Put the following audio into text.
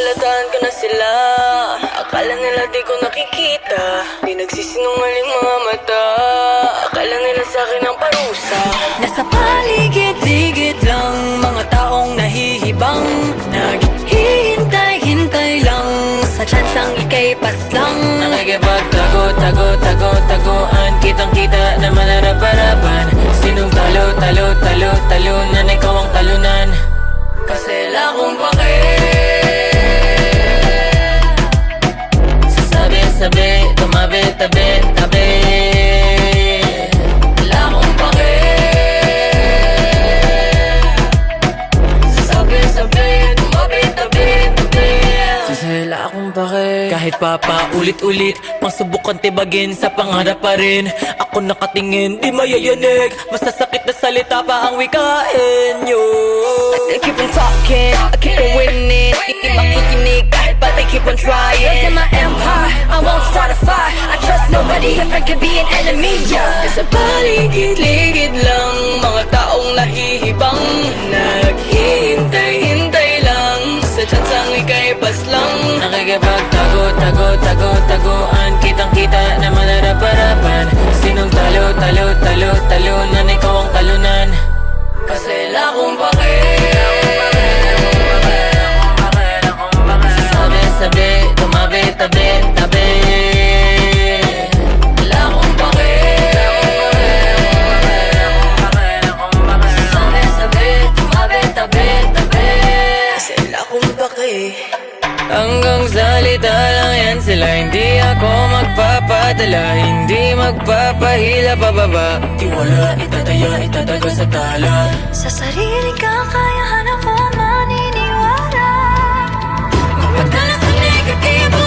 Nababalitaan ko na sila. Akala nila di ko nakikita. Di nagsisinungaling mga mata. Akala nila sa'kin ang parusa. Nasa paligid-ligid lang mga taong nahihibang. Naghihintay-hintay lang sa tsansang ika'y paslang. Nakikipagtago-tago-tago-taguan. Kitang-kita naman harap-harapan. Sinong talunan ikaw ang talunan. Kasi wala akong pake. Sabi, tumabi, tabi. Wala akong pake. Sabi, tumabi, tabi. Kasi wala akong pake. Kahit ulit-ulit pangsubukan tibagin, sa pangarap pa rin ako nakatingin, di mayayanig. Masasakit na salita pa ang wikain nyo. I keep on talking, I keep on winning. Di makikinig kahit pa they keep on trying. In my empire, I won't start a fire. I trust nobody if I could be an enemy, yeah. Sa paligid-ligid lang mga taong nahihibang. Naghihintay-hintay lang sa tsansang ika'y paslang. Nakikipagtago-tago-tago-taguan. Kitang-kita naman harap-harapan. Sinong talunan ikaw ang talunan. Kasi wala akong pake. Sabi, tumabi, tabi. Wala akong pake. Sabi, tumabi, tabi. Kasi wala akong pake. Hanggang salita lang yan sila. Hindi ako magpapadala, hindi magpapahila pababa. Tiwala, itatago sa tala. Sa sarili kakayahan ako maniniwala. Kapag dala sa negatibo